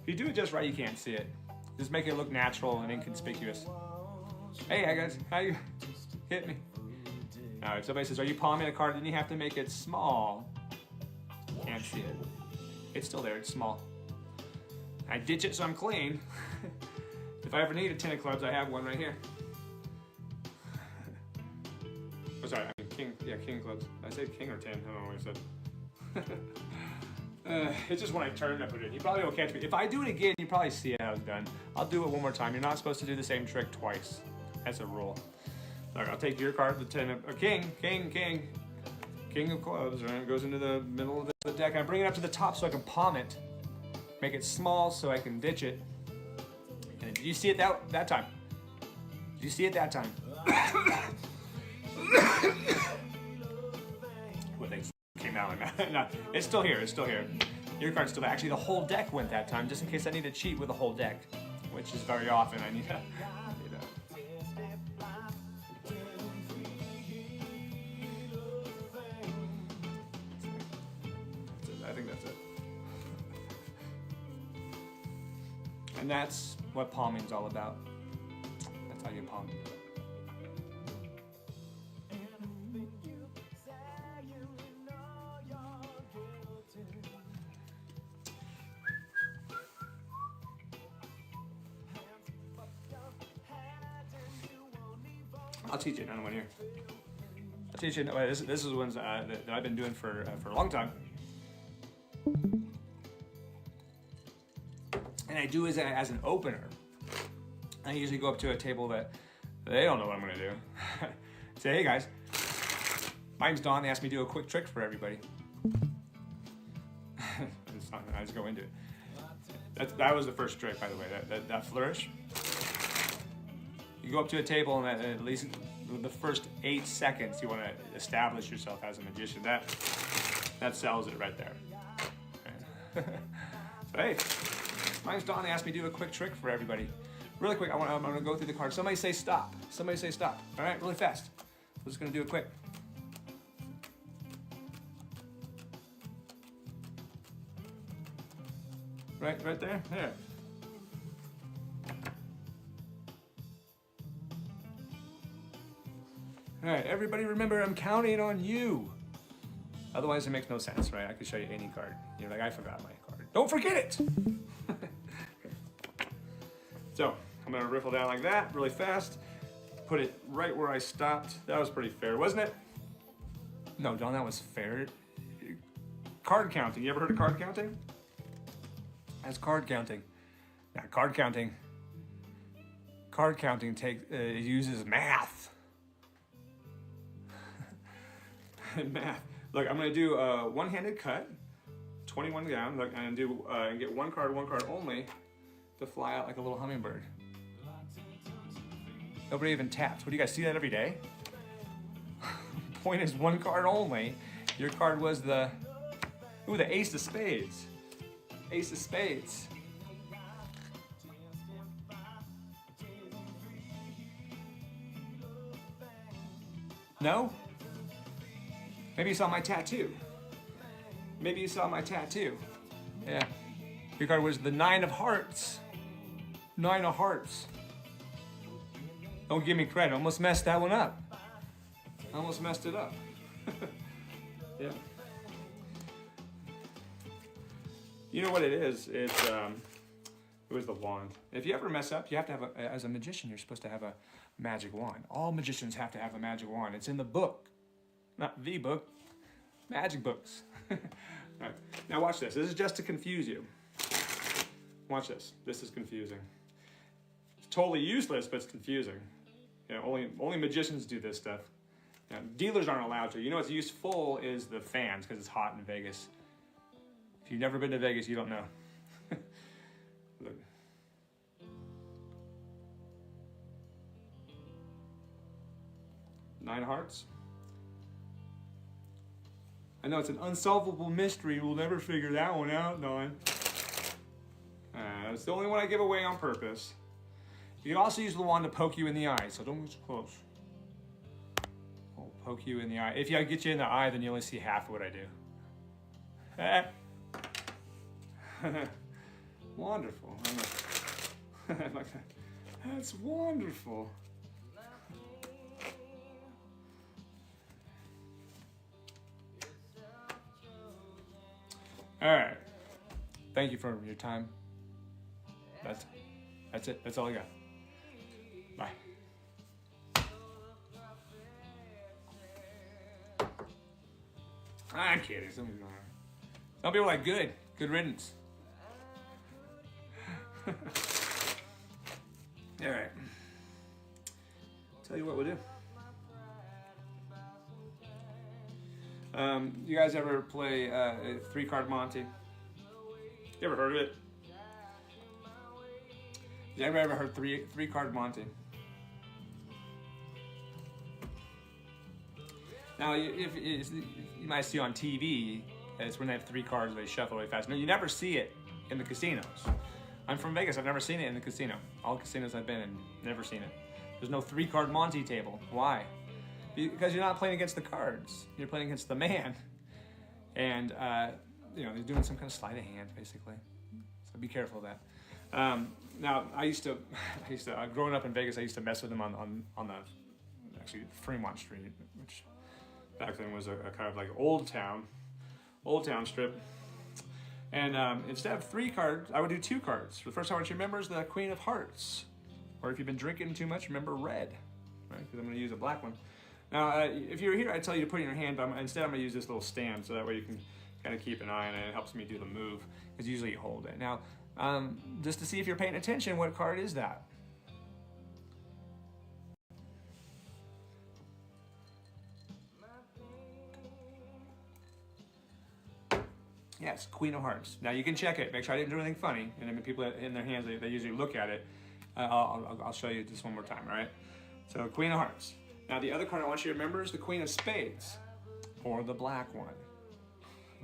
If you do it just right, you can't see it. Just make it look natural and inconspicuous. Hey guys, how you? Hit me. All right, somebody says, are you palming a card? Then you have to make it small. Can't see it. It's still there, it's small. I ditch it so I'm clean. If I ever need a 10 of clubs, I have one right here. Oh, sorry, I mean king, yeah, king clubs. I said king or 10, I don't know what I said. It's just when I turn, I put it in. You probably won't catch me. If I do it again, you probably see how it's done. I'll do it one more time. You're not supposed to do the same trick twice. That's a rule. All right, I'll take your card, the 10 of, king of clubs, right? It goes into the middle of the deck. I bring it up to the top so I can palm it. Make it small so I can ditch it. And did you see it that time? Did you see it that time? What they came out like that. No, it's still here, it's still here. Your card's still there. Actually, the whole deck went that time, just in case I need to cheat with the whole deck, which is very often I need to. I think that's it. And that's what palming's all about. That's how you palm. I'll teach you another one here. I'll teach you. This is ones that I've been doing for a long time. And I do as an opener. I usually go up to a table that they don't know what I'm going to do. Say, hey guys, my name's Don. They asked me to do a quick trick for everybody. I just go into it. That was the first trick, by the way. That flourish. You go up to a table and at least the first 8 seconds you want to establish yourself as a magician. That sells it right there. So, hey, my name's Don. They asked me to do a quick trick for everybody. Really quick, I'm gonna go through the cards. Somebody say stop. Somebody say stop. All right, really fast. I'm just gonna do it quick. Right there, there. All right, everybody remember, I'm counting on you. Otherwise, it makes no sense, right? I could show you any card. You're like, I forgot my card. Don't forget it! So, I'm gonna riffle down like that, really fast. Put it right where I stopped. That was pretty fair, wasn't it? No, Don, that was fair. Card counting, you ever heard of card counting? That's card counting. Now, card counting uses math. Math. Look, I'm gonna do a one-handed cut, 21 down. Look, I'm gonna do get one card only, to fly out like a little hummingbird. Nobody even taps. What do you guys see that every day? Point is one card only. Your card was the ace of spades. Ace of spades. No? Maybe you saw my tattoo. Maybe you saw my tattoo. Yeah. Your card was the 9 of hearts. 9 of hearts. Don't give me credit. Almost messed that one up. Almost messed it up. Yeah. You know what it is? It was the wand. If you ever mess up, you have to have as a magician, you're supposed to have a magic wand. All magicians have to have a magic wand. It's in the book. Not the book, magic books. All right. Now watch this. This is just to confuse you. Watch this. This is confusing. It's totally useless, but it's confusing. You know, only magicians do this stuff. Now, dealers aren't allowed to. You know what's useful is the fans, because it's hot in Vegas. If you've never been to Vegas, you don't know. Look. Nine of hearts. I know it's an unsolvable mystery. We'll never figure that one out, Don. It's the only one I give away on purpose. You can also use the wand to poke you in the eye, so don't get too close. I'll poke you in the eye. If I get you in the eye, then you only see half of what I do. Wonderful. I'm like, that's wonderful. All right. Thank you for your time. That's it. That's all I got. Bye. I'm kidding. Some people are like, good riddance. All right. Tell you what we'll do. You guys ever play a 3-card Monte? You ever heard of it? You ever heard three-card Monte? Now, if you might see on TV, it's when they have 3 cards, they shuffle really fast. No, you never see it in the casinos. I'm from Vegas, I've never seen it in the casino. All casinos I've been in, never seen it. There's no 3-card Monte table. Why? Because you're not playing against the cards. You're playing against the man. And, you know, they're doing some kind of sleight of hand, basically. So be careful of that. Now, I used to, growing up in Vegas, I used to mess with them on the, actually, Fremont Street, which back then was a kind of like old town strip. And instead of 3 cards, I would do 2 cards. The first I want you to remember is the Queen of Hearts. Or if you've been drinking too much, remember red, right? Because I'm going to use a black one. Now, if you were here, I'd tell you to put it in your hand, but instead I'm going to use this little stand, so that way you can kind of keep an eye on it. It helps me do the move, because usually you hold it. Now, just to see if you're paying attention, what card is that? Yes, Queen of Hearts. Now you can check it. Make sure I didn't do anything funny. And then people in their hands, they usually look at it. I'll show you just one more time, all right? So Queen of Hearts. Now the other card I want you to remember is the Queen of Spades, or the black one,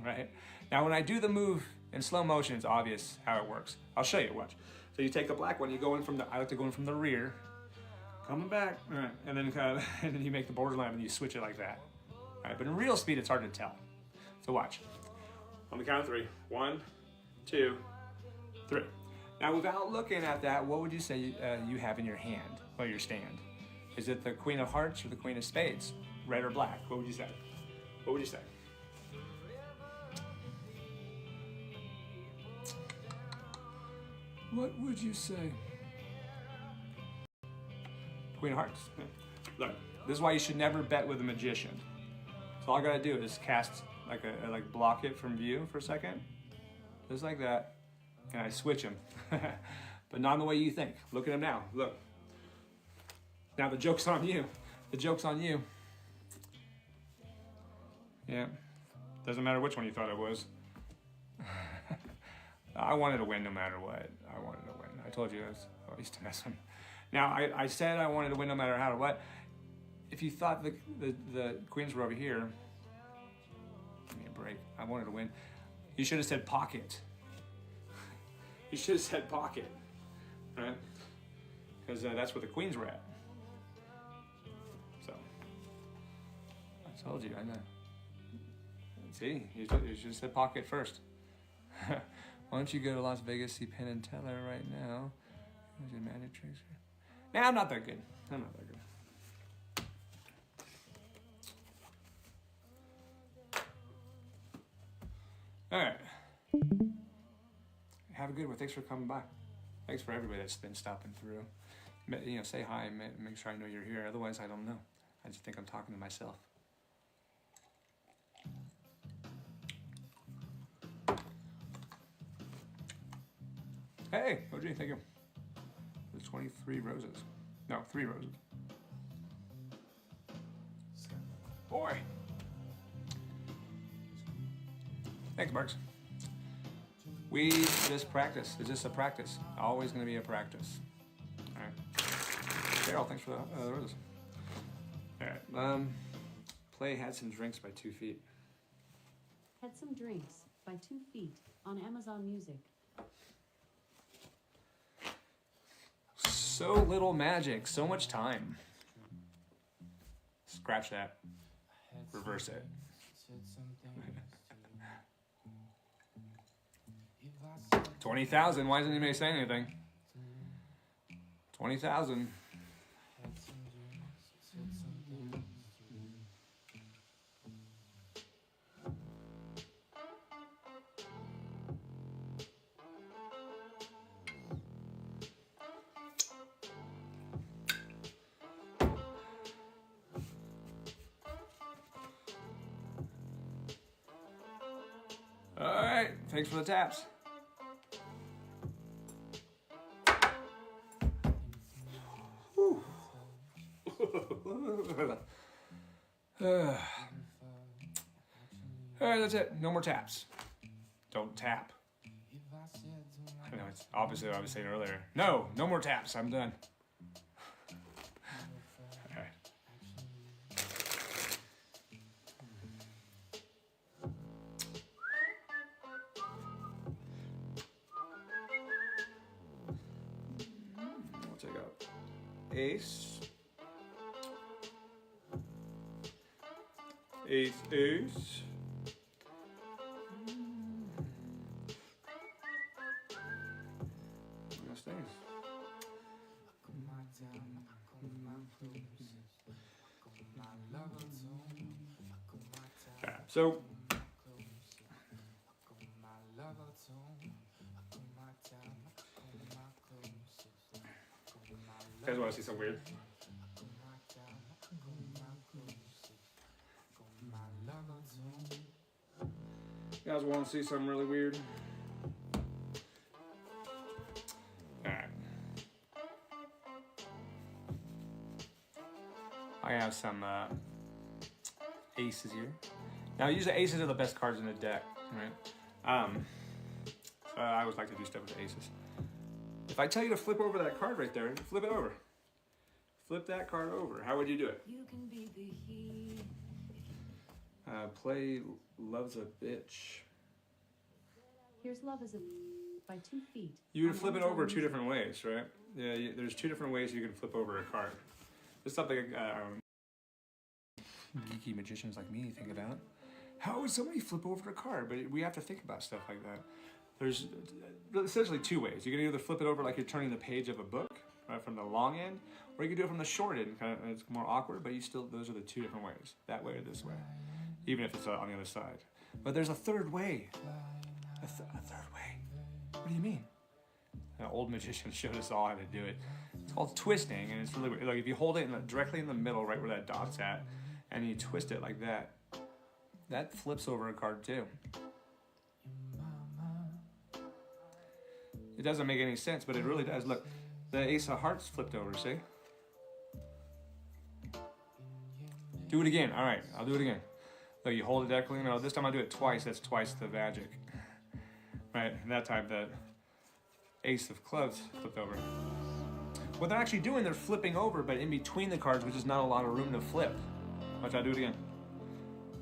right? Now when I do the move in slow motion, it's obvious how it works. I'll show you, watch. So you take the black one, you go in from I like to go in from the rear, coming back, all right, and then and then you make the borderline and you switch it like that. All right, but in real speed, it's hard to tell. So watch. On the count of 3. 1, 2, 3. Now, without looking at that, what would you say you have in your hand, or your stand? Is it the Queen of Hearts or the Queen of Spades? Red or black? What would you say? What would you say? What would you say? Queen of Hearts. Look, this is why you should never bet with a magician. So all I gotta do is cast, like block it from view for a second, just like that, and I switch him. But not in the way you think. Look at him now. Look. Now the joke's on you. The joke's on you. Yeah. Doesn't matter which one you thought it was. I wanted to win no matter what. I wanted to win. I told you I used to mess with him. Now I said I wanted to win no matter how or what. If you thought the queens were over here, give me a break. I wanted to win. You should have said pocket. You should have said pocket, right? Because that's where the queens were at. So I told you. I know. See, you should have said pocket first. Why don't you go to Las Vegas, see Penn and Teller right now? Who's your magic tricks? Nah, I'm not that good. I'm not that good. All right. Have a good one. Thanks for coming by. Thanks for everybody that's been stopping through. You know, say hi and make sure I know you're here. Otherwise, I don't know. I just think I'm talking to myself. Hey, OG, thank you. There's 23 roses. No, 3 roses. Boy. Thanks, Marks. We just practice. It's just a practice. Always going to be a practice. All right. Carol, thanks for the roses. All right. Play Had Some Drinks by 2 Feet. Had Some Drinks by 2 Feet on Amazon Music. So little magic, so much time. Scratch that. Reverse it. 20,000. Why isn't anybody saying anything? 20,000. All right, thanks for the taps. Whew. All right, that's it. No more taps. Don't tap. I know it's opposite of what I was saying earlier. No more taps. I'm done. All right. We'll take out ace, ace, ace. Those things. Okay, so you guys want to see something weird? You guys want to see something really weird? Alright. I have some aces here. Now, usually aces are the best cards in the deck, right? So I always like to do stuff with aces. If I tell you to flip over that card right there, flip it over. Flip that card over. How would you do it? You can be the he. Play Love's a Bitch. Here's love is a by 2 feet. You would on flip it Amazon over two Music. different ways, right? Yeah, there's two different ways you can flip over a card. This is something geeky magicians like me think about. How would somebody flip over a card? But we have to think about stuff like that. There's essentially two ways. You can either flip it over like you're turning the page of a book, right, from the long end, or you can do it from the short end. Kind of, it's more awkward, but those are the two different ways. That way or this way, even if it's on the other side. But there's a third way. A third way. What do you mean? An old magician showed us all how to do it. It's called twisting, and it's really weird. Like if you hold it directly in the middle, right where that dot's at, and you twist it like that, that flips over a card too. It doesn't make any sense, but it really does. Look, the ace of hearts flipped over, see? Do it again. All right, I'll do it again. Look, you hold it directly in the middle. This time I'll do it twice. That's twice the magic. Right, and that time the ace of clubs flipped over. What they're actually doing, they're flipping over, but in between the cards, which is not a lot of room to flip. Watch, I'll do it again.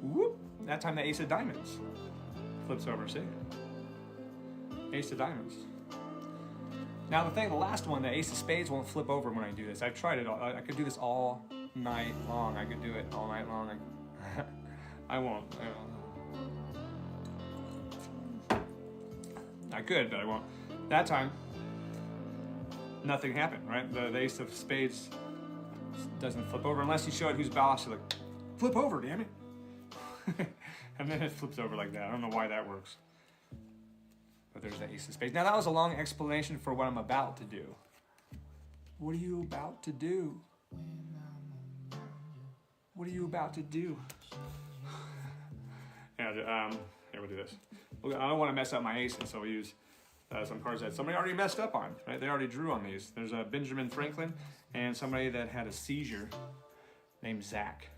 Whoop! That time the ace of diamonds flips over, see? Ace of diamonds. Now the last one, the ace of spades won't flip over when I do this. I've tried it. I could do this all night long. I could do it all night long. I won't. I could, but I won't. That time, nothing happened, right? The ace of spades doesn't flip over unless you show it who's boss. You're like, flip over, damn it. And then it flips over like that. I don't know why that works. But there's the ace of spades. Now that was a long explanation for what I'm about to do. What are you about to do? What are you about to do? Yeah, here, we'll do this. I don't want to mess up my aces, so we use some cards that somebody already messed up on, right? They already drew on these. There's a Benjamin Franklin and somebody that had a seizure named Zach.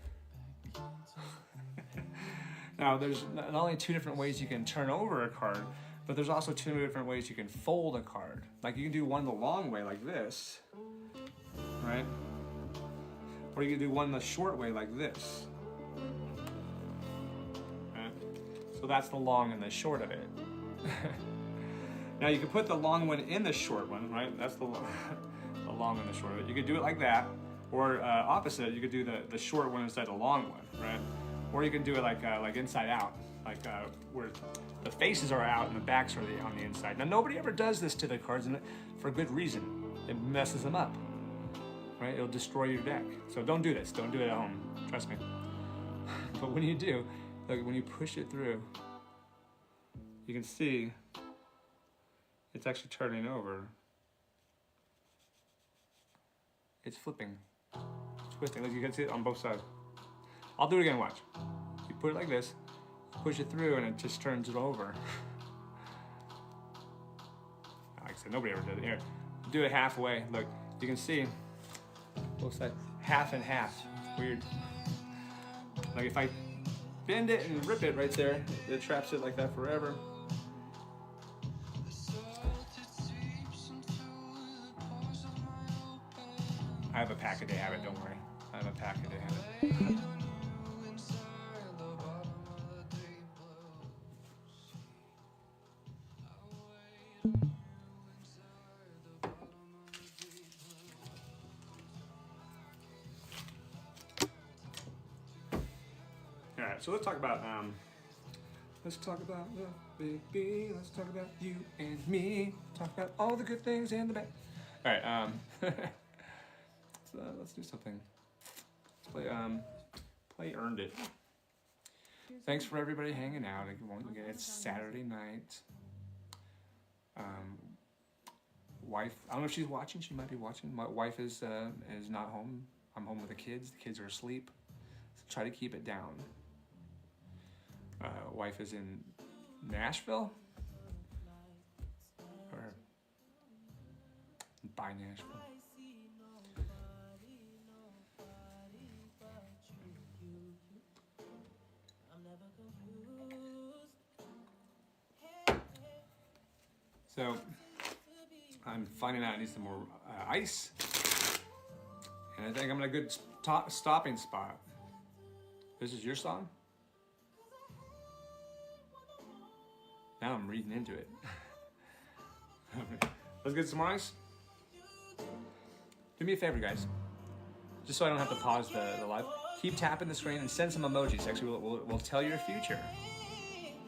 Now, there's not only two different ways you can turn over a card, but there's also two different ways you can fold a card. Like you can do one the long way like this, right? Or you can do one the short way like this. Right? So that's the long and the short of it. Now you can put the long one in the short one, right? That's the long and the short of it. You could do it like that, or opposite, you could do the short one inside the long one, right? Or you can do it like inside out. like where the faces are out and the backs are on the inside. Now nobody ever does this to the cards, and for good reason. It messes them up, right? It'll destroy your deck. So don't do this. Don't do it at home. Trust me. But when you do, like when you push it through, you can see it's actually turning over. It's flipping, it's twisting. Like you can see it on both sides. I'll do it again, watch. You put it like this, push it through, and it just turns it over. Like I said, nobody ever did it. Here, do it halfway. Look, you can see both sides, half and half. It's weird. Like if I bend it and rip it right there, it traps it like that forever. I have a pack a day habit, don't worry. I have a pack a day habit. All right, so let's talk about love, baby. Let's talk about you and me. Talk about all the good things and the bad. All right, so let's do something. Let's play Earned It. Thanks for everybody hanging out. Again, it's Saturday night. Wife, I don't know if she's watching. She might be watching. My wife is not home. I'm home with the kids. The kids are asleep. So try to keep it down. Wife is in Nashville, or by Nashville. So I'm finding out I need some more ice, and I think I'm in a good stopping spot. This is your song? Now I'm reading into it. Let's get some more ice. Do me a favor, guys. Just so I don't have to pause the live. Keep tapping the screen and send some emojis. Actually, we'll tell your future.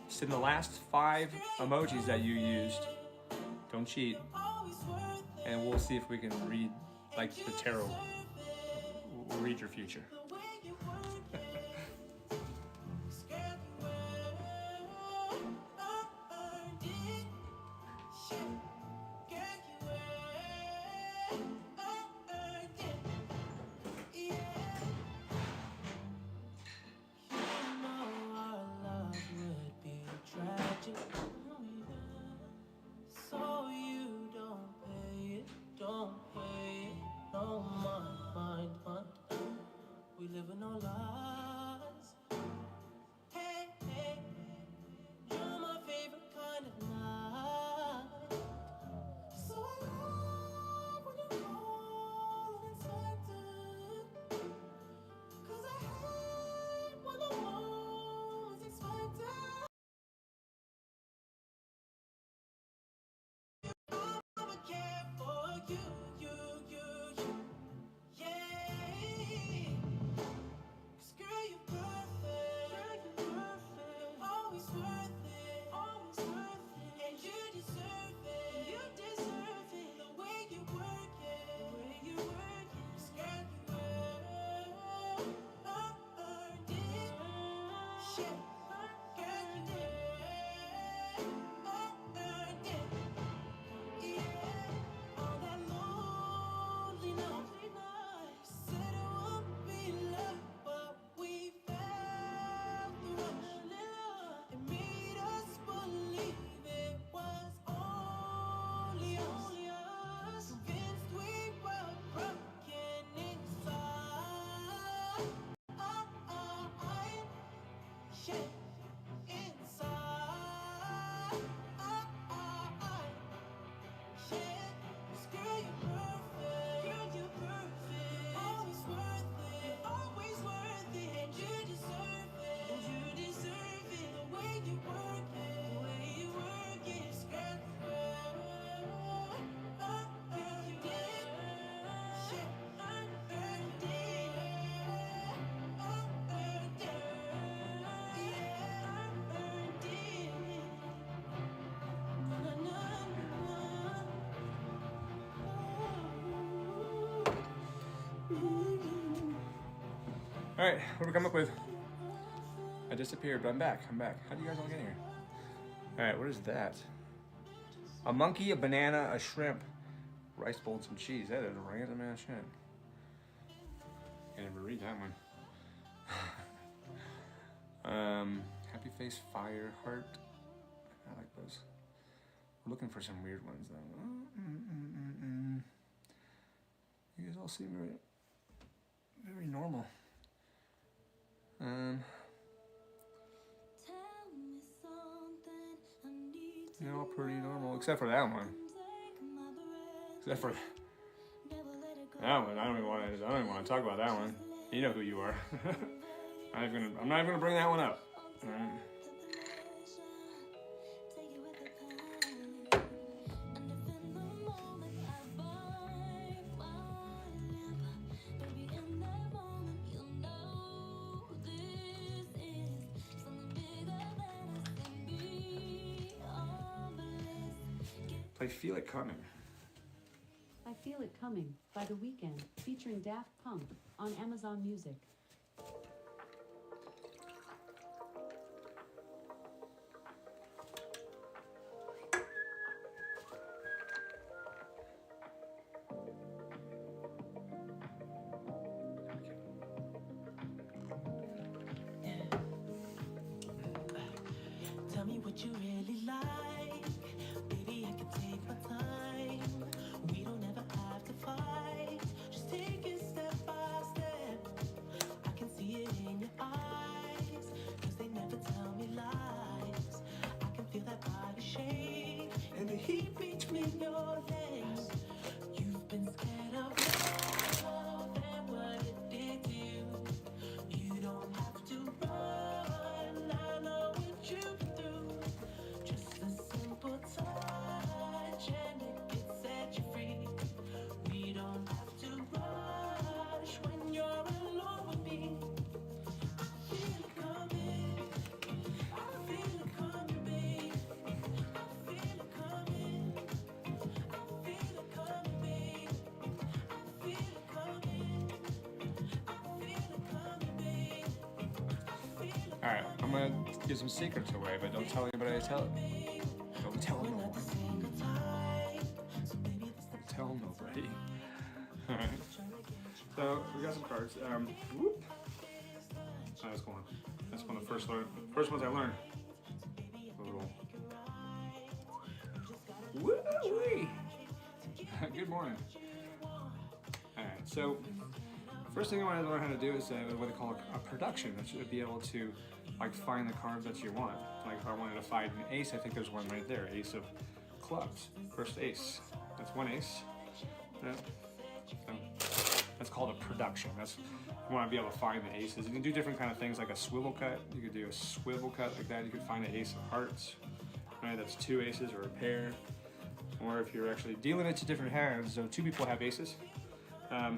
Send the last 5 emojis that you used. Don't cheat. And we'll see if we can read, like the tarot. We'll read your future. All right, what do we come up with? I disappeared, but I'm back. I'm back. How do you guys all get here? All right, what is that? A monkey, a banana, a shrimp, rice bowl, and some cheese. That is random ass shit. Can't even read that one. Happy face, fire, heart. I like those. We're looking for some weird ones though. You guys all seem very normal. They're all pretty normal, except for that one. Except for that one. I don't even want to talk about that one. You know who you are. I'm not even gonna bring that one up. All right. Play Feel It Coming. I Feel It Coming by The Weeknd, featuring Daft Punk on Amazon Music. Tell me what you really like. Baby, I can take my time. We don't ever have to fight. Just take it step by step. I can see it in your eyes, 'cause they never tell me lies. I can feel that body shake and the heat between your legs. You've been scared of love and what it did to you. You don't have to run. I know what you've been through. Just a simple touch and it can set you free. We don't have to rush when you're alone with me. I feel it coming. I feel it coming, babe. I feel it coming. I feel it coming, babe. I feel it coming. I feel it coming, babe. I feel it. All right, I'm gonna give some secrets away, but don't tell anybody I tell it. Don't tell no one. Don't tell nobody. All right. So we got some cards. Whoop. Oh, that's cool. That's one of the first ones I learned. Little. Woo-wee. Good morning. All right. So first thing I want to learn how to do is what they call a production. That should be able to like find the cards that you want. Like if I wanted to find an ace, I think there's one right there. Ace of clubs. First ace. That's one ace. Yeah. So that's called a production. That's you want to be able to find the aces. You can do different kind of things like a swivel cut. You could do a swivel cut like that. You could find an ace of hearts. Right, that's two aces or a pair. Or if you're actually dealing it to different hands, so two people have aces.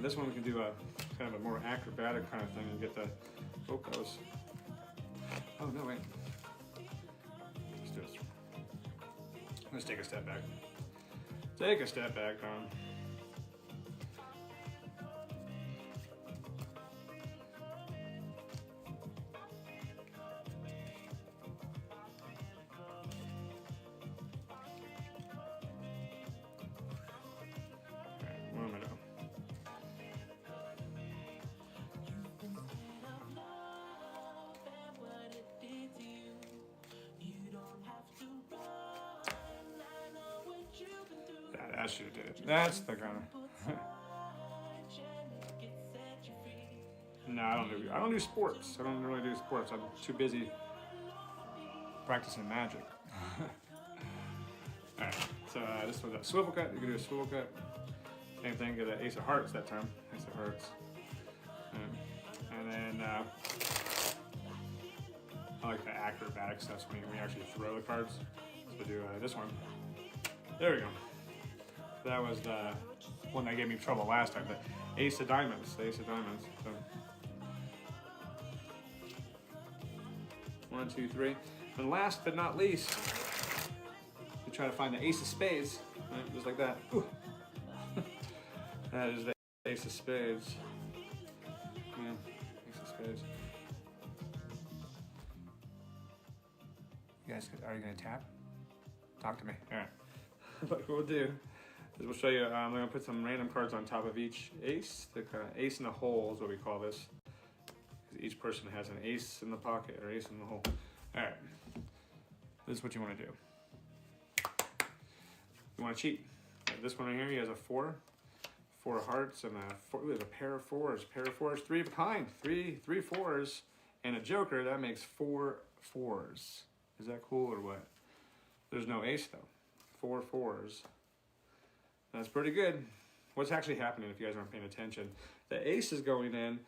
This one we can do a kind of a more acrobatic kind of thing and get the vocals. Oh no, wait. Let's do this. Let's take a step back. Take a step back, Tom. What am I doing? That should have did it. That's the kind of. No, I don't do sports. I don't really do sports. I'm too busy practicing magic. All right. So this was a swivel cut. You can do a swivel cut. Same thing. Get an ace of hearts that time. Ace of hearts. And then I like the acrobatic stuff. When we actually throw the cards. So do this one. There we go. That was the one that gave me trouble last time. The ace of diamonds. The ace of diamonds. So 1, 2, 3. And last but not least, we try to find the ace of spades. Right? Just like that. Ooh. That is the ace of spades. Ace of spades. You guys, are you gonna tap? Talk to me. All right. What we'll do is we'll show you. I'm gonna put some random cards on top of each ace. The kind of ace in the hole is what we call this. Each person has an ace in the pocket or ace in the hole. All right. This is what you want to do. You want to cheat. This one right here, he has a 4 of hearts, and there's a pair of fours, 3 of a kind, three fours, and a joker. That makes 4 fours. Is that cool or what? There's no ace though. 4 fours. That's pretty good. What's actually happening if you guys aren't paying attention? The ace is going in,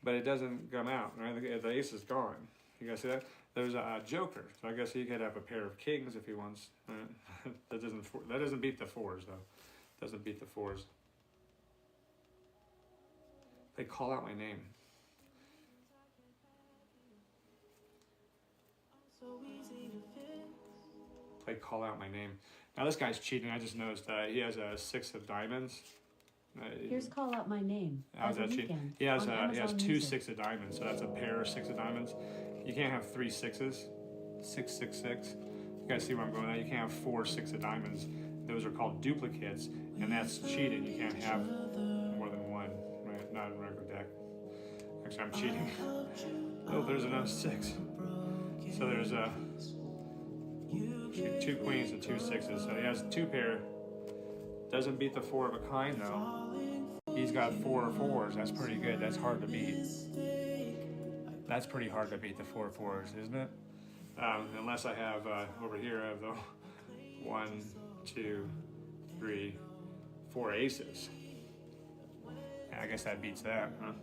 but it doesn't come out. Right? The ace is gone. You guys see that? There's a joker, so I guess he could have a pair of kings if he wants. Right? that doesn't beat the fours though. Doesn't beat the fours. They call out my name. Play call out my name. Now this guy's cheating. I just noticed he has a 6 of diamonds. Here's Call Out My Name. How's that cheat? Weekend, He has on 2 Music. 6 of diamonds, so that's a pair of 6 of diamonds. You can't have 3 sixes. 6 6 6. You guys see where I'm going at? You can't have 4 6 of diamonds. Those are called duplicates, and that's cheating. You can't have more than one, right? Not in a regular deck. Actually, I'm cheating. Oh, there's another 6. So there's 2 queens and 2 sixes. So he has 2 pair. Doesn't beat the 4 of a kind though. He's got 4 fours. That's pretty good. That's hard to beat. That's pretty hard to beat the 4 fours, isn't it? Unless I have over here, I have the 1, 2, 3, 4 aces. Yeah, I guess that beats that, huh?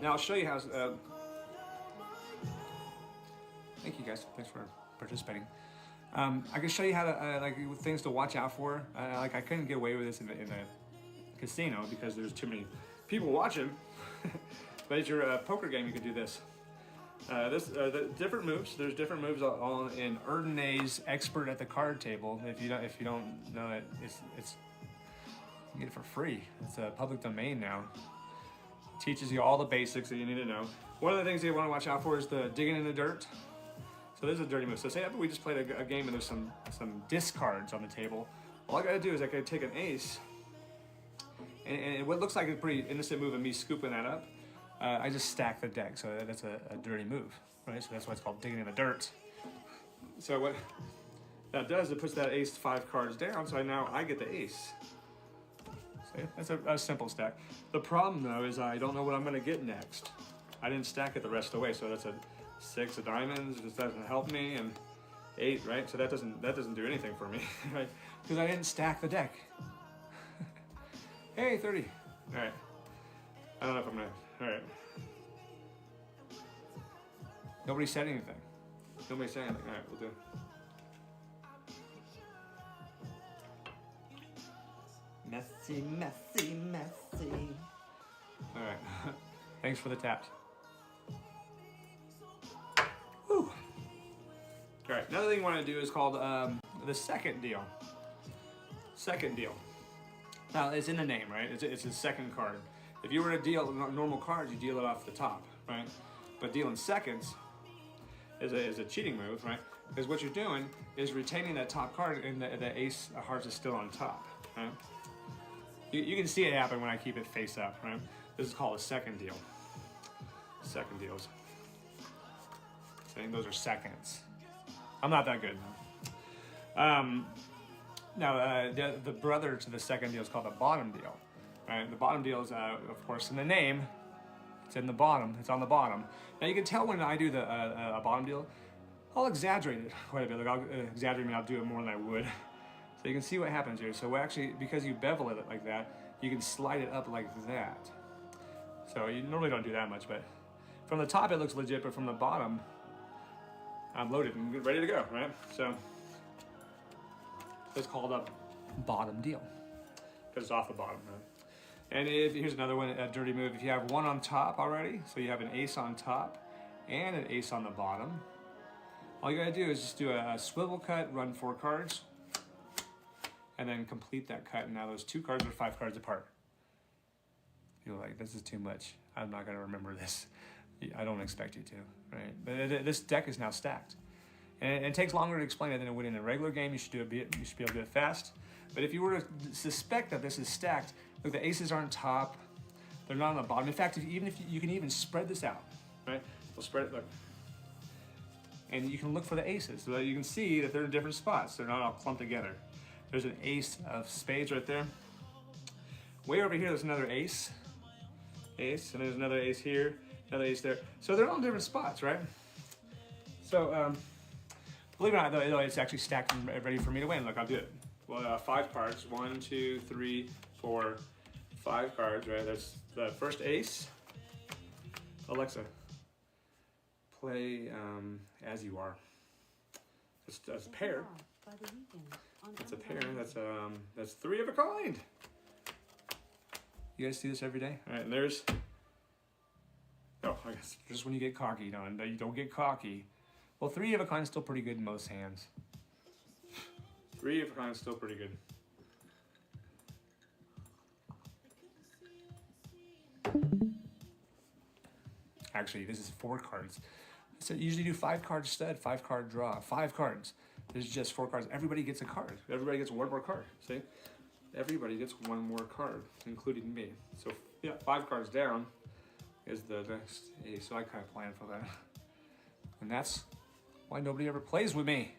Now I'll show you how. Thank you guys. Thanks for participating. I can show you how to like things to watch out for. Like I couldn't get away with this in a casino because there's too many people watching. But at your poker game, you can do this. The different moves. There's different moves all in Erdnay's Expert at the Card Table. If you don't know it, it's you get it for free. It's a public domain now. Teaches you all the basics that you need to know. One of the things you want to watch out for is the digging in the dirt. So there's a dirty move. So say we just played a game and there's some discards on the table. All I gotta do is I gotta take an ace, and what looks like a pretty innocent move of me scooping that up, I just stack the deck. So that's a dirty move, right? So that's why it's called digging in the dirt. So what that does, it puts that ace 5 cards down. So now I get the ace. That's a simple stack. The problem though is I don't know what I'm gonna get next. I didn't stack it the rest of the way, so that's a 6 of diamonds. This doesn't help me, and 8, right? So that doesn't do anything for me, right? Because I didn't stack the deck. Hey, 30. All right. I don't know if I'm gonna. All right. Nobody said anything. Nobody said anything. All right, we'll do. Messy, messy, messy. All right. Thanks for the taps. Whew. All right. Another thing you want to do is called the second deal. Second deal. Now it's in the name, right? It's a second card. If you were to deal normal cards, you deal it off the top, right? But dealing seconds is a cheating move, right? Because what you're doing is retaining that top card, and the ace of hearts is still on top, right? You can see it happen when I keep it face up, right? This is called a second deal. Second deals. Saying those are seconds. I'm not that good. Now, the brother to the second deal is called the bottom deal, right? The bottom deal is, of course, in the name. It's in the bottom. It's on the bottom. Now, you can tell when I do the a bottom deal, I'll exaggerate it quite a bit. Like I'll exaggerate it, I'll do it more than I would. So you can see what happens here. So actually, because you bevel it like that, you can slide it up like that. So you normally don't do that much, but from the top it looks legit, but from the bottom, I'm loaded and ready to go, right? So it's called a bottom deal because it's off the bottom, right? And here's another one, a dirty move. If you have 1 on top already, so you have an ace on top and an ace on the bottom, all you gotta do is just do a swivel cut, run 4 cards, and then complete that cut. And now those 2 cards are 5 cards apart. You're like, this is too much. I'm not going to remember this. I don't expect you to, right? But this deck is now stacked. And it takes longer to explain it than it would in a regular game. You should be able to do it fast. But if you were to suspect that this is stacked, look, the aces aren't top. They're not on the bottom. In fact, even if you can even spread this out, right? We'll spread it, look. And you can look for the aces so that you can see that they're in different spots. They're not all clumped together. There's an ace of spades right there. Way over here, there's another ace. Ace, and there's another ace here, another ace there. So they're all in different spots, right? So, believe it or not, though, it's actually stacked and ready for me to win. Look, I'll do it. Well, 5 cards. 1, 2, 3, 4, 5 cards, right? That's the first ace. Alexa, play As You Are. That's a pair. By the weekend on That's a pair. Amazon. That's 3 of a kind. You guys see this every day? All right, and there's. Oh, I guess just when you get cocky, you don't get cocky. Well, 3 of a kind is still pretty good in most hands. 3 of a kind is still pretty good. Actually, this is 4 cards. So you usually do 5 card stud, 5 card draw, 5 cards. There's just 4 cards. Everybody gets a card. Everybody gets 1 more card. See? Everybody gets 1 more card, including me. So yeah, 5 cards down is the next ace. So I kind of planned for that. And that's why nobody ever plays with me.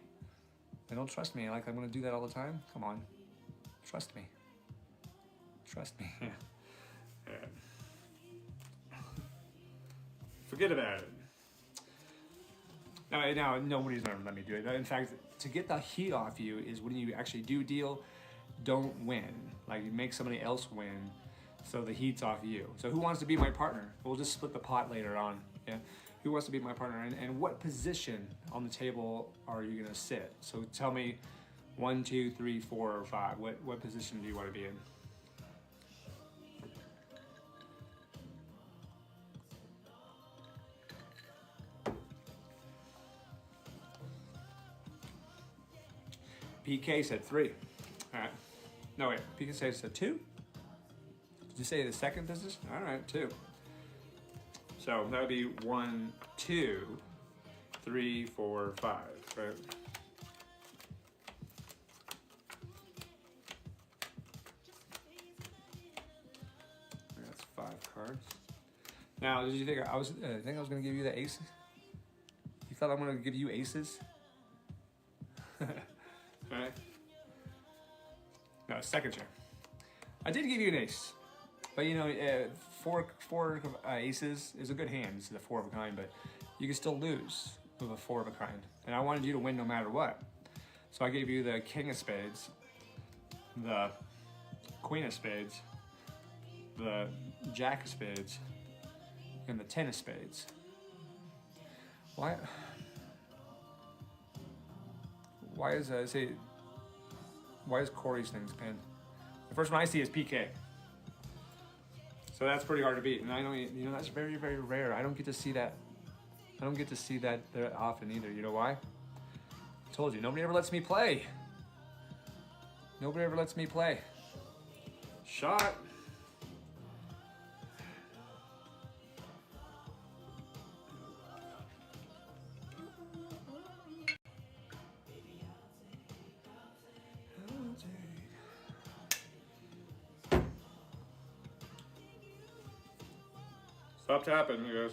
They don't trust me. Like I'm going to do that all the time. Come on. Trust me. Trust me. Yeah. Forget about it. Now, nobody's ever let me do it. In fact, to get the heat off you is when you actually do deal, don't win. Like you make somebody else win, so the heat's off you. So who wants to be my partner? We'll just split the pot later on. Yeah. Who wants to be my partner? And what position on the table are you gonna sit? So tell me 1, 2, 3, 4, or 5. What position do you want to be in? PK said 3. All right. No, wait. PK said 2? Did you say the second position? All right, 2. So that would be 1, 2, 3, 4, 5, right? That's 5 cards. Now, did you think I was going to give you the aces? You thought I'm going to give you aces? Right? No, second chair. I did give you an ace, but you know, 4 aces is a good hand. It's the 4 of a kind, but you can still lose with a 4 of a kind. And I wanted you to win no matter what. So I gave you the king of spades, the queen of spades, the jack of spades, and the 10 of spades. Why is Corey's things pinned? The first one I see is PK. So that's pretty hard to beat. And I know, you know, that's very, very rare. I don't get to see that. I don't get to see that there often either. You know why? I told you, nobody ever lets me play. Nobody ever lets me play. Shot. Stop tapping, you guys.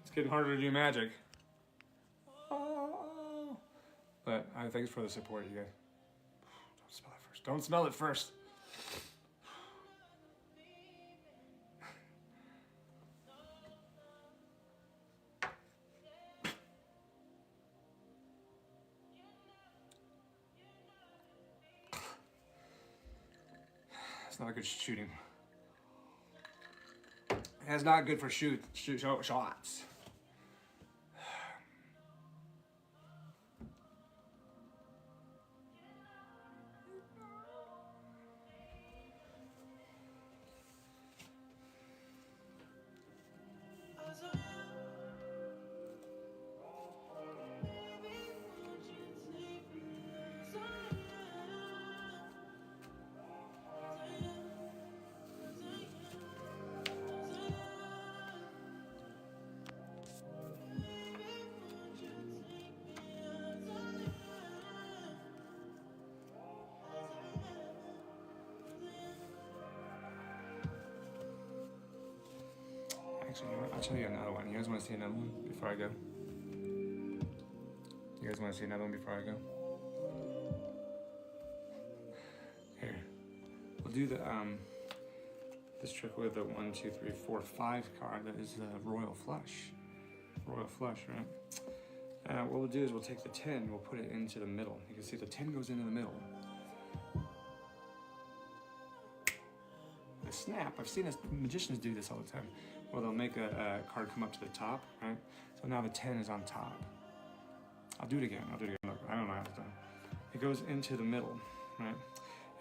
It's getting harder to do magic. Oh. But thanks for the support, you guys. Don't smell it first. Don't smell it first. It's not good shooting. It's not good for shots. Actually, you know what? I'll show you another one. You guys want to see another one before I go? You guys want to see another one before I go? Here, we'll do the this trick with the 1, 2, 3, 4, 5 card. That is the royal flush. Royal flush, right? What we'll do is we'll take the 10, we'll put it into the middle. You can see the 10 goes into the middle. The snap, I've seen this, magicians do this all the time, where they'll make a card come up to the top, right? So now the 10 is on top. I'll do it again, Look, I don't know how it's done. It goes into the middle, right?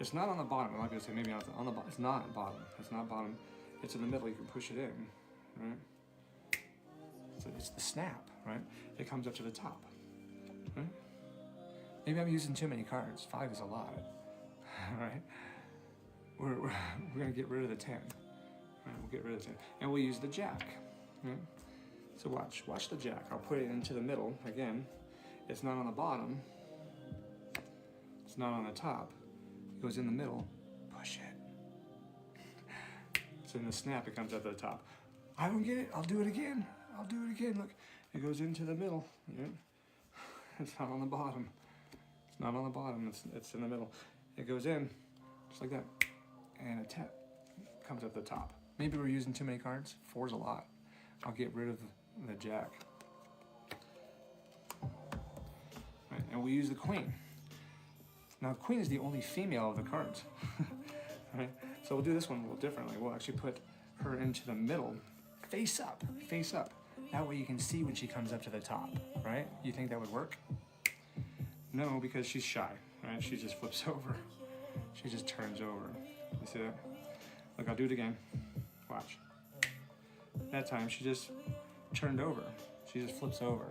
It's not on the bottom. A lot of people say maybe on the bottom. It's not bottom. It's not bottom. It's in the middle. You can push it in, right? So it's the snap, right? It comes up to the top, right? Maybe I'm using too many cards. 5 is a lot, right? We're gonna get rid of the 10. Right? We'll get rid of the 10, and we'll use the jack. Right? So watch the jack. I'll put it into the middle again. It's not on the bottom. It's not on the top. It goes in the middle. Push it. So in the snap, it comes up to the top. I don't get it. I'll do it again. Look, it goes into the middle. Yeah? It's not on the bottom. It's not on the bottom. It's in the middle. It goes in just like that, and a tap comes up the top. Maybe we're using too many cards. 4's a lot. I'll get rid of the jack. Right, and we use the queen. Now, queen is the only female of the cards. Right? So we'll do this one a little differently. We'll actually put her into the middle, face up. That way you can see when she comes up to the top, right? You think that would work? No, because she's shy, right? She just flips over. She just turns over. You see that? Look, I'll do it again. Watch. That time, she just turned over. She just flips over.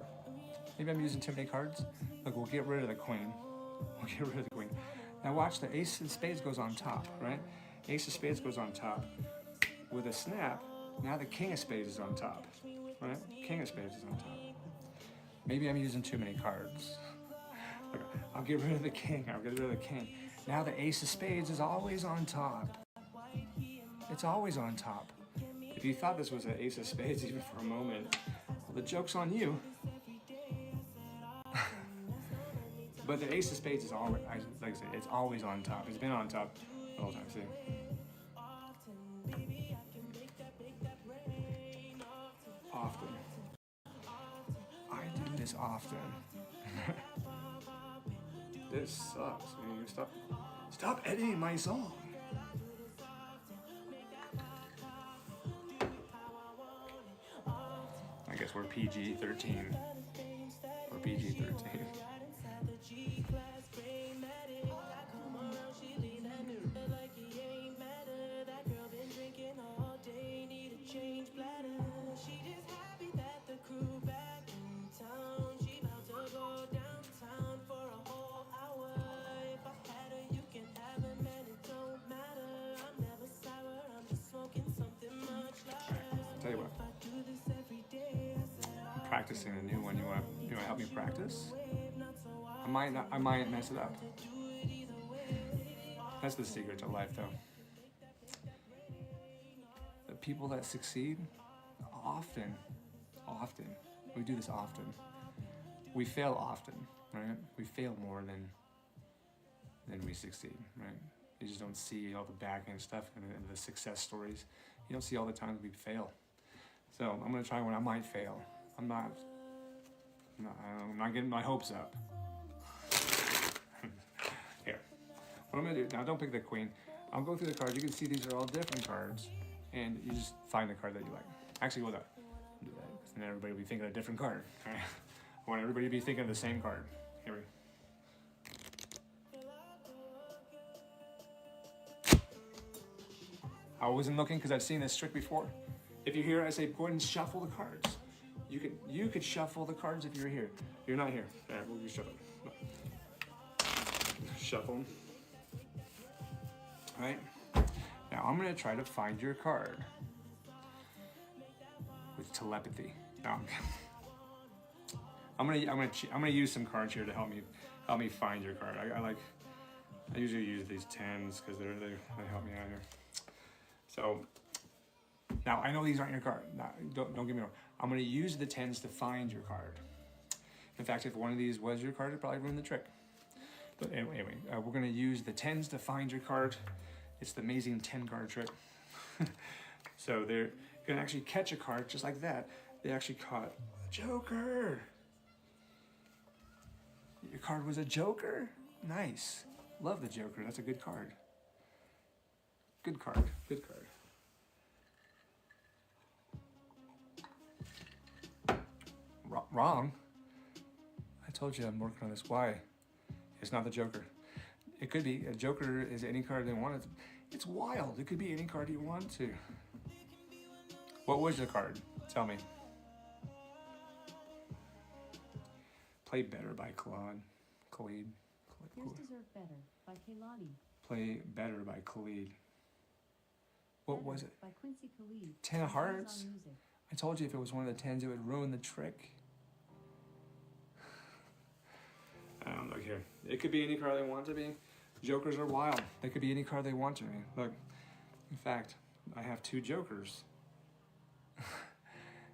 Maybe I'm using too many cards. Look, we'll get rid of the queen. Now watch, the ace of spades goes on top, right? Ace of spades goes on top. With a snap, now the king of spades is on top, right? King of spades is on top. Maybe I'm using too many cards. Look, I'll get rid of the king. Now the ace of spades is always on top. It's always on top. If you thought this was an ace of spades even for a moment, well, the joke's on you. But the ace of spades is always, like I said, it's always on top. It's been on top the whole time, see? Often. I do this often. This sucks. You stop editing my song. I guess we're PG-13. We're PG-13. Tell you what, I'm practicing a new one. You want to help me practice? I might mess it up. That's the secret to life, though. The people that succeed, often, we do this often. We fail often, right? We fail more than we succeed, right? You just don't see all the back end stuff and the success stories. You don't see all the times we fail. So I'm gonna try one. I might fail. I'm not getting my hopes up. Here, what I'm gonna do now? Don't pick the queen. I'll go through the cards. You can see these are all different cards, and you just find the card that you like. Actually, hold on. I'll do that because then everybody will be thinking of a different card. All right? I want everybody to be thinking of the same card. Here we go. I wasn't looking because I've seen this trick before. If you're here, I say go ahead and shuffle the cards. You could shuffle the cards if you're here. You're not here. All right, we'll shuffle. Shuffle them. All right. Now I'm gonna try to find your card with telepathy. No, I'm gonna use some cards here to help me find your card. I usually use these 10s because they help me out here. So Now, I know these aren't your card. No, don't get me wrong. I'm going to use the 10s to find your card. In fact, if one of these was your card, it'd probably ruin the trick. But anyway, we're going to use the 10s to find your card. It's the amazing 10 card trick. So they're going to actually catch a card just like that. They actually caught a joker. Your card was a joker? Nice. Love the joker. That's a good card. Good card. Good card. Wrong. I told you I'm working on this. Why? It's not the joker. It could be. A joker is any card they want. It's wild. It could be any card you want to. What was your card? Tell me. Play Better by Khalid. Here's Deserve Better by Kehlani. Play Better by Khalid. What Better was it? By Quincy Khalid. 10 of hearts? Amazon Music. I told you if it was one of the 10s, it would ruin the trick. Look here. It could be any card they want to be. Jokers are wild. They could be any card they want to be. Look, in fact, I have 2 jokers.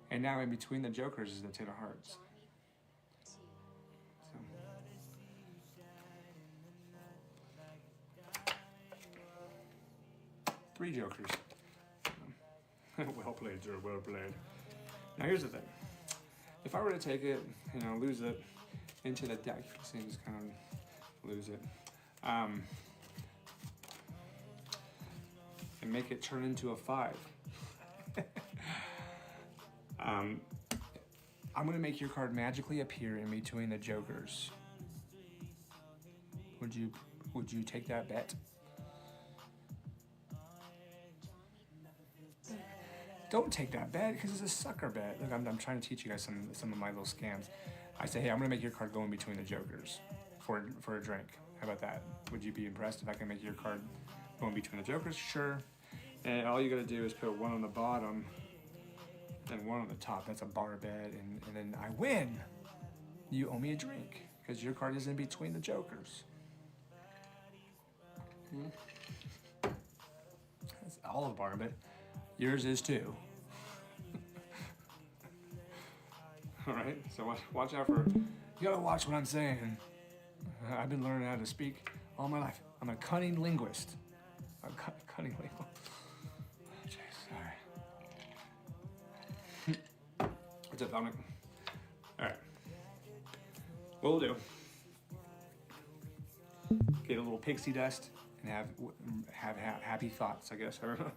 And now in between the jokers is the 10 of hearts. So. 3 jokers. Well played, sir. Well played. Now here's the thing. If I were to take it, lose it into the deck, seems kind of lose it, and make it turn into a 5. I'm gonna make your card magically appear in between the jokers. Would you take that bet? Don't take that bet because it's a sucker bet. Look, I'm trying to teach you guys some of my little scams. I say, hey, I'm gonna make your card go in between the jokers for a drink. How about that? Would you be impressed if I can make your card go in between the jokers? Sure. And all you gotta do is put 1 on the bottom and 1 on the top. That's a bar bet, and then I win. You owe me a drink because your card is in between the jokers. That's all a bar bet. Yours is too. All right, so watch out for, you gotta watch what I'm saying. I've been learning how to speak all my life. I'm a cunning linguist. Cunning linguist. Oh, jeez, sorry. What's up, Dominic? All right, what we'll do, get a little pixie dust and have happy thoughts, I guess. I don't know.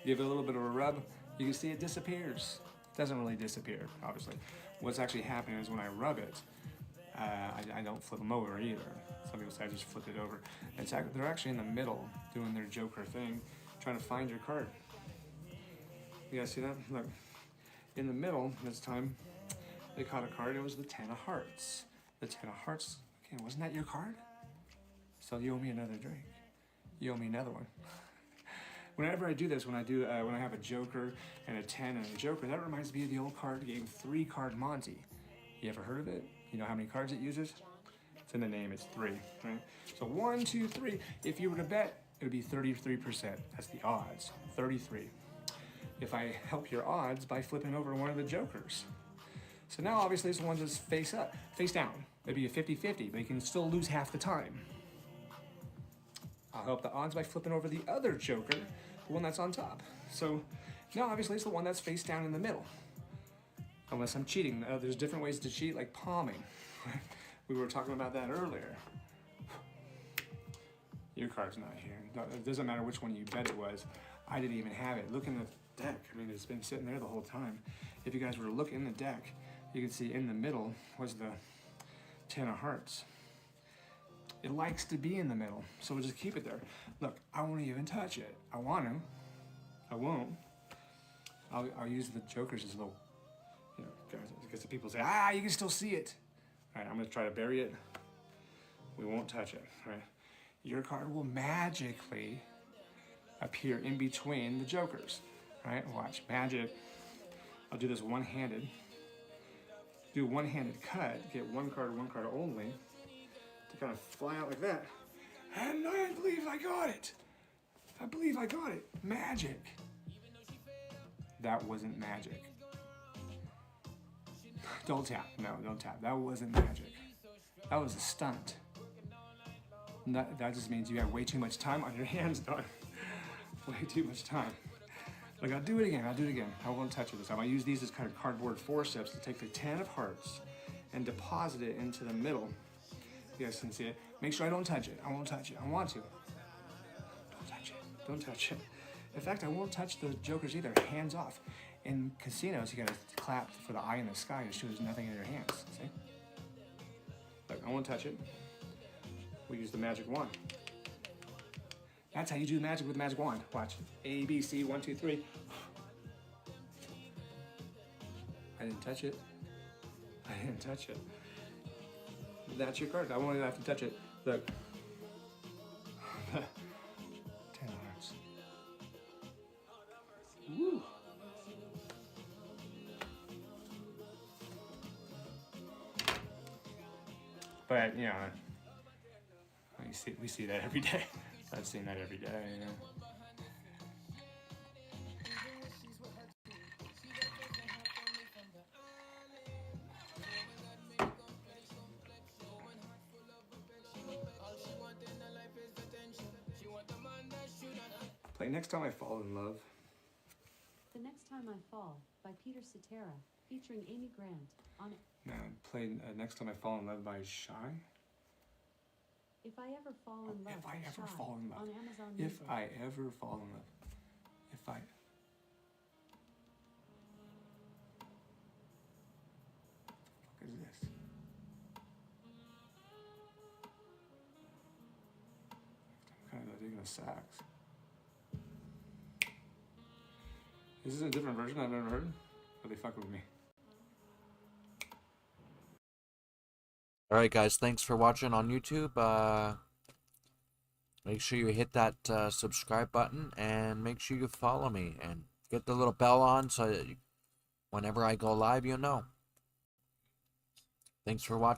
Give it a little bit of a rub. You can see it disappears. It doesn't really disappear, obviously. What's actually happening is when I rub it, I don't flip them over either. Some people say I just flip it over. They're actually in the middle doing their joker thing, trying to find your card. You guys see that? Look, in the middle this time, they caught a card. It was the 10 of hearts. The 10 of hearts. Okay, wasn't that your card? So you owe me another drink. You owe me another one. Whenever I do this, when I have a joker and a 10 and a joker, that reminds me of the old card game 3-card Monty. You ever heard of it? You know how many cards it uses? It's in the name, it's 3, right? So 1, 2, 3. If you were to bet, it would be 33%. That's the odds, 33. If I help your odds by flipping over one of the jokers. So now obviously it's the one that's face up, face down. It'd be a 50-50, but you can still lose half the time. I'll help the odds by flipping over the other joker, the one that's on top. So now obviously it's the one that's face down in the middle. Unless I'm cheating. There's different ways to cheat, like palming. We were talking about that earlier. Your card's not here. It doesn't matter which one you bet it was. I didn't even have it. Look in the deck. I mean, it's been sitting there the whole time. If you guys were to look in the deck, you can see in the middle was the 10 of hearts. It likes to be in the middle, so we'll just keep it there. Look, I won't even touch it. I want to. I won't. I'll use the jokers as little, guys, because the people say, you can still see it. All right, I'm gonna try to bury it. We won't touch it, right? Your card will magically appear in between the jokers, right? Watch, magic. I'll do this one-handed. Do a one-handed cut, get one card only, to kind of fly out like that. And I believe I got it. I believe I got it. Magic. That wasn't magic. Don't tap. No, don't tap. That wasn't magic. That was a stunt. That just means you have way too much time on your hands, Don. Way too much time. Like, I'll do it again. I won't touch it this time. I'll use these as kind of cardboard forceps to take the 10 of hearts and deposit it into the middle. You guys can see it. Make sure I don't touch it. I won't touch it. I want to. Don't touch it. Don't touch it. In fact, I won't touch the jokers either. Hands off. In casinos, you gotta clap for the eye in the sky to show there's nothing in your hands. See? Look, I won't touch it. We use the magic wand. That's how you do magic with the magic wand. Watch. A, B, C, 1, 2, 3. I didn't touch it. I didn't touch it. That's your card. I won't even have to touch it. Look. 10 hearts. Woo. But, you know, we see that every day. I've seen that every day, you know. Play Next Time I Fall in Love. The Next Time I Fall by Peter Cetera, featuring Amy Grant on Now, play Next Time I Fall in Love by Shy. If I Ever Fall in Love If I by Ever Shy Fall in Love. on Amazon If Music. I ever fall in love. If I... What the fuck is this? I'm kind of digging the sax. Is this a different version I've never heard? Or they fucking with me? Alright guys, thanks for watching on YouTube. Make sure you hit that subscribe button and make sure you follow me and get the little bell on so that whenever I go live, you'll know. Thanks for watching.